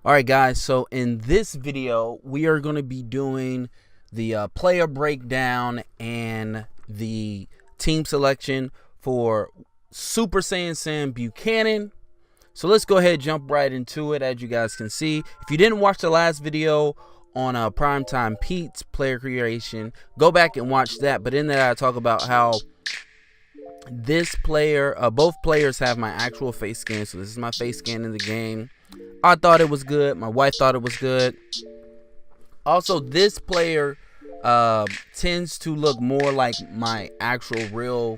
Alright guys, so in this video we are going to be doing the player breakdown and the team selection for Super Sayain Sam Buchanan. So let's go ahead and jump right into it. As you guys can see, if you didn't watch the last video on Primetime Pete's player creation, go back and watch that. But in that I talk about how this player, both players have my actual face scan. So this is my face scan in the game. I thought it was good. My wife thought it was good. Also, this player tends to look more like my actual real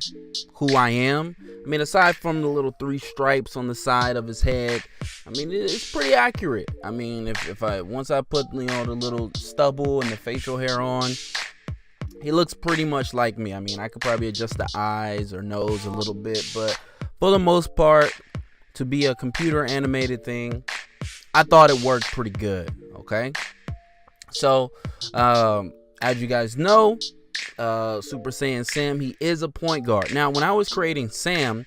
who I am. I mean, aside from the little 3 stripes on the side of his head, I mean, it's pretty accurate. I mean, if I once I put the little stubble and the facial hair on, he looks pretty much like me. I mean, I could probably adjust the eyes or nose a little bit, but for the most part, to be a computer animated thing, I thought it worked pretty good. Okay, so as you guys know, Super Saiyan Sam, he is a point guard. Now, when I was creating Sam,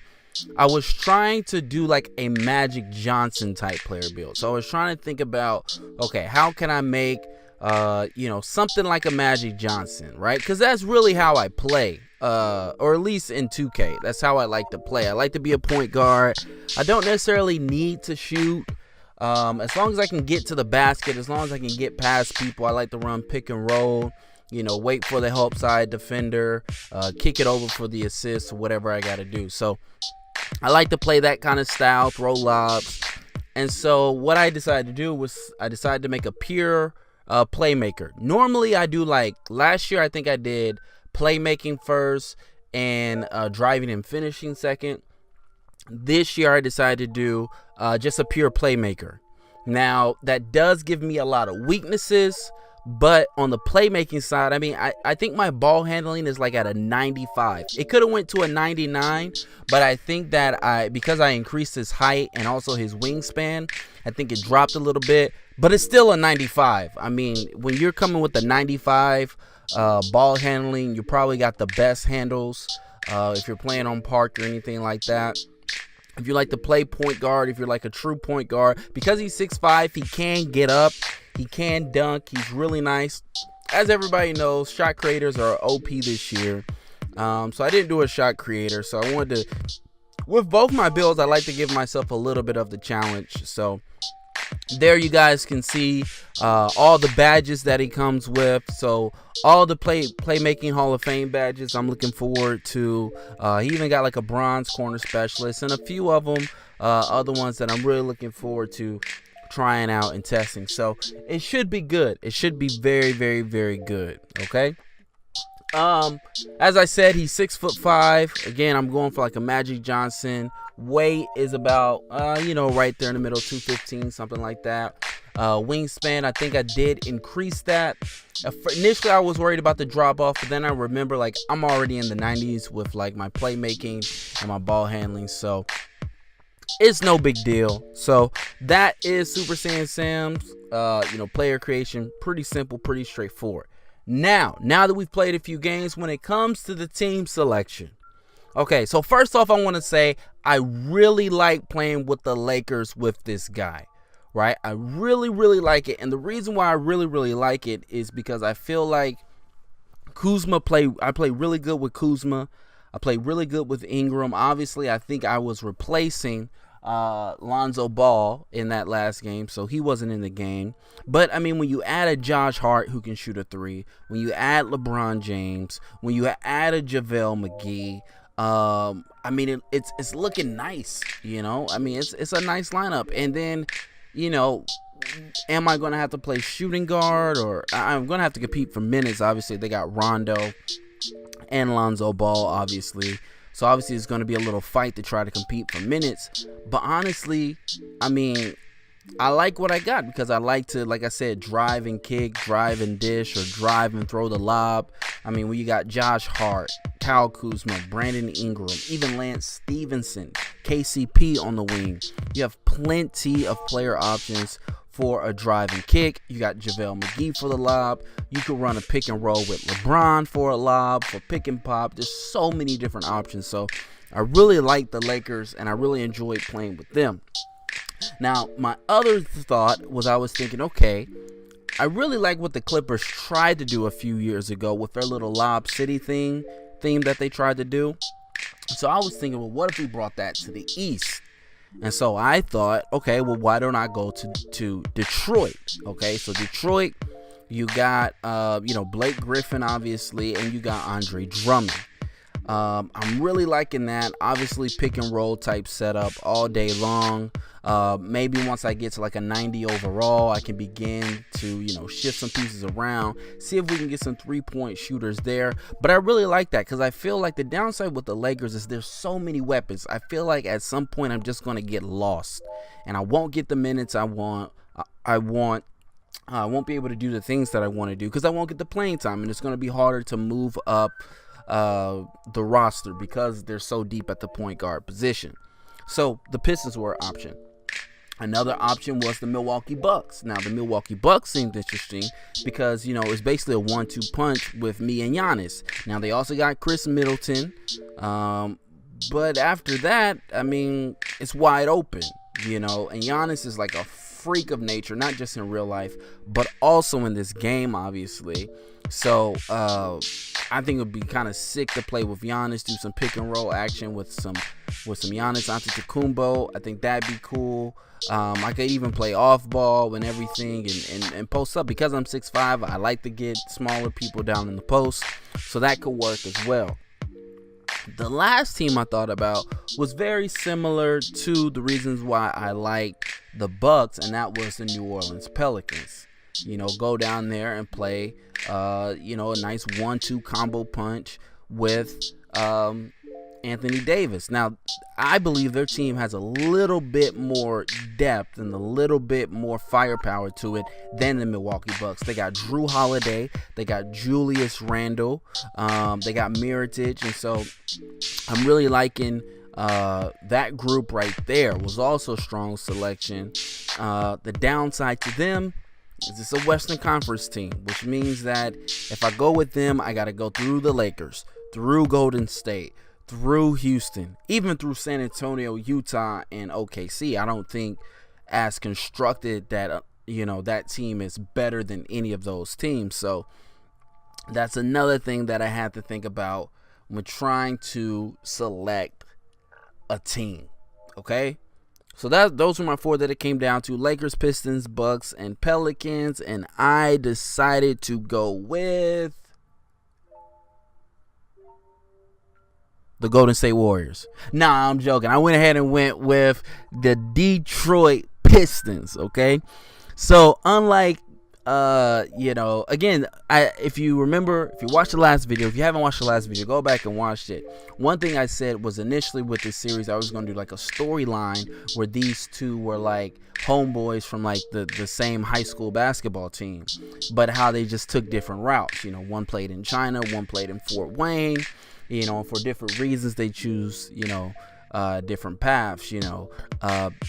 I was trying to do like a Magic Johnson type player build. So I was trying to think about, okay, how can I make something like a Magic Johnson, right? Because that's really how I play, or at least in 2K, that's how I like to play. I like to be a point guard. I don't necessarily need to shoot. As long as I can get to the basket, as long as I can get past people, I like to run pick and roll, wait for the help side defender, kick it over for the assist, or whatever I got to do. So I like to play that kind of style, throw lobs. And so what I decided to do was I decided to make a pure playmaker. Normally I do, like last year I think I did playmaking first and driving and finishing second. This year I decided to do just a pure playmaker. Now that does give me a lot of weaknesses, but on the playmaking side, I mean, I think my ball handling is like at a 95. It could have went to a 99, but I think that because I increased his height and also his wingspan, I think it dropped a little bit, but it's still a 95. I mean, when you're coming with the 95 ball handling, you probably got the best handles if you're playing on park or anything like that. If you like to play point guard, if you're like a true point guard, because he's 6'5", he can get up, he can dunk, he's really nice. As everybody knows, shot creators are OP this year. So I didn't do a shot creator, so I wanted to, with both my builds, I like to give myself a little bit of the challenge. So there you guys can see all the badges that he comes with. So all the playmaking Hall of Fame badges I'm looking forward to. He even got like a bronze corner specialist and a few of them other ones that I'm really looking forward to trying out and testing. So it should be good. It should be very, very, very good. Okay. As I said, he's 6'5". Again, I'm going for like a Magic Johnson. Weight is about right there in the middle, 215, something like that. Wingspan, I think I did increase that. Initially I was worried about the drop off, but then I remember like I'm already in the 90s with like my playmaking and my ball handling, so it's no big deal. So that is Super Saiyan Sam's player creation. Pretty simple, pretty straightforward. Now that we've played a few games, when it comes to the team selection, okay, so first off, I want to say I really like playing with the Lakers with this guy, right? I really, really like it. And the reason why I really, really like it is because I feel like I play really good with Kuzma. I play really good with Ingram. Obviously, I think I was replacing Lonzo Ball in that last game, so he wasn't in the game. But I mean, when you add a Josh Hart who can shoot a 3, when you add LeBron James, when you add a JaVale McGee, I mean, it's looking nice, I mean, it's a nice lineup. And then, am I going to have to play shooting guard, or I'm going to have to compete for minutes? Obviously, they got Rondo and Lonzo Ball, obviously. So obviously it's going to be a little fight to try to compete for minutes. But honestly, I mean, I like what I got because I like to, like I said, drive and kick, drive and dish, or drive and throw the lob. I mean, when you got Josh Hart, Kyle Kuzma, Brandon Ingram, even Lance Stevenson, KCP on the wing, you have plenty of player options for a drive and kick. You got JaVale McGee for the lob. You could run a pick and roll with LeBron for a lob, for pick and pop. There's so many different options. So I really like the Lakers, and I really enjoyed playing with them. Now, my other thought was, I was thinking, okay, I really like what the Clippers tried to do a few years ago with their little Lob City theme that they tried to do. So I was thinking, well, what if we brought that to the East? And so I thought, okay, well, why don't I go to Detroit? Okay, so Detroit, you got Blake Griffin, obviously, and you got Andre Drummond. I'm really liking that. Obviously, pick and roll type setup all day long. Maybe once I get to like a 90 overall, I can begin to, shift some pieces around, see if we can get some 3-point shooters there. But I really like that, because I feel like the downside with the Lakers is there's so many weapons. I feel like at some point I'm just going to get lost, and I won't get the minutes I want. I won't be able to do the things that I want to do, because I won't get the playing time, and it's going to be harder to move up the roster because they're so deep at the point guard position. So the Pistons were an option. Another option was the Milwaukee Bucks. Now, the Milwaukee Bucks seemed interesting because, it's basically a 1-2 punch with me and Giannis. Now, they also got Chris Middleton. But after that, it's wide open, and Giannis is like a freak of nature, not just in real life, but also in this game, obviously. So I think it would be kind of sick to play with Giannis, do some pick and roll action with some Giannis Antetokounmpo. I think that'd be cool. I could even play off ball and everything and post up. Because I'm 6'5", I like to get smaller people down in the post, so that could work as well. The last team I thought about was very similar to the reasons why I like the Bucks, and that was the New Orleans Pelicans. Go down there and play, a nice 1-2 combo punch with Anthony Davis. Now, I believe their team has a little bit more depth and a little bit more firepower to it than the Milwaukee Bucks. They got Drew Holiday, they got Julius Randle, they got Mirotic, and so I'm really liking that group right there. Was also a strong selection. The downside to them is it's a Western Conference team, which means that if I go with them, I got to go through the Lakers, through Golden State, through Houston, even through San Antonio, Utah, and OKC. I don't think as constructed that, that team is better than any of those teams. So that's another thing that I had to think about when trying to select a team. Okay? So those were my 4 that it came down to: Lakers, Pistons, Bucks, and Pelicans. And I decided to go with the Golden State Warriors. Nah, I'm joking. I went ahead and went with the Detroit Pistons. Okay, so unlike again, if you remember, if you watched the last video, if you haven't watched the last video, go back and watch it. One thing I said was initially with this series, I was going to do like a storyline where these two were like homeboys from like the same high school basketball team, but how they just took different routes. One played in China, one played in Fort Wayne. For different reasons they choose, different paths.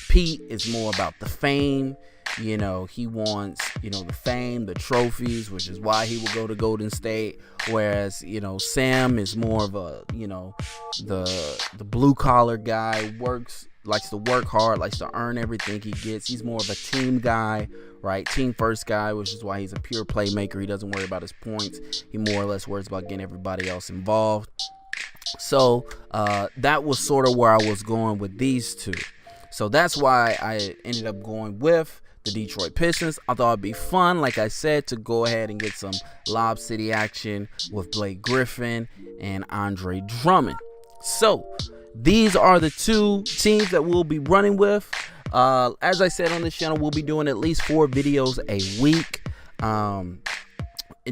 Pete is more about the fame. He wants, the fame, the trophies, which is why he will go to Golden State. Whereas, Sam is more of a, the blue collar guy, likes to work hard, likes to earn everything he gets. He's more of a team guy, right? Team first guy, which is why he's a pure playmaker. He doesn't worry about his points. He more or less worries about getting everybody else involved. So that was sort of where I was going with these two. So that's why I ended up going with the Detroit Pistons. I thought it'd be fun, like I said, to go ahead and get some Lob City action with Blake Griffin and Andre Drummond. So these are the 2 teams that we'll be running with. As I said on this channel, we'll be doing at least 4 videos a week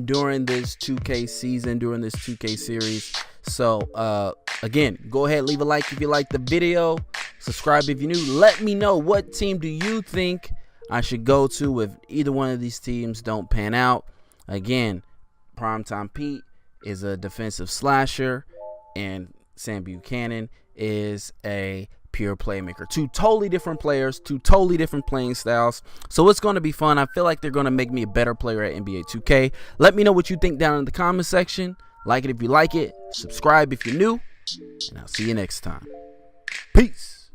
during this 2K season, during this 2K series. So again, go ahead, leave a like if you like the video, subscribe if you're new. Let me know, what team do you think I should go to if either one of these teams don't pan out. Again, Primetime Pete is a defensive slasher, and Sam Buchanan is a pure playmaker. 2 totally different players, 2 totally different playing styles. So it's going to be fun. I feel like they're going to make me a better player at NBA 2K. Let me know what you think down in the comment section. Like it if you like it. Subscribe if you're new. And I'll see you next time. Peace.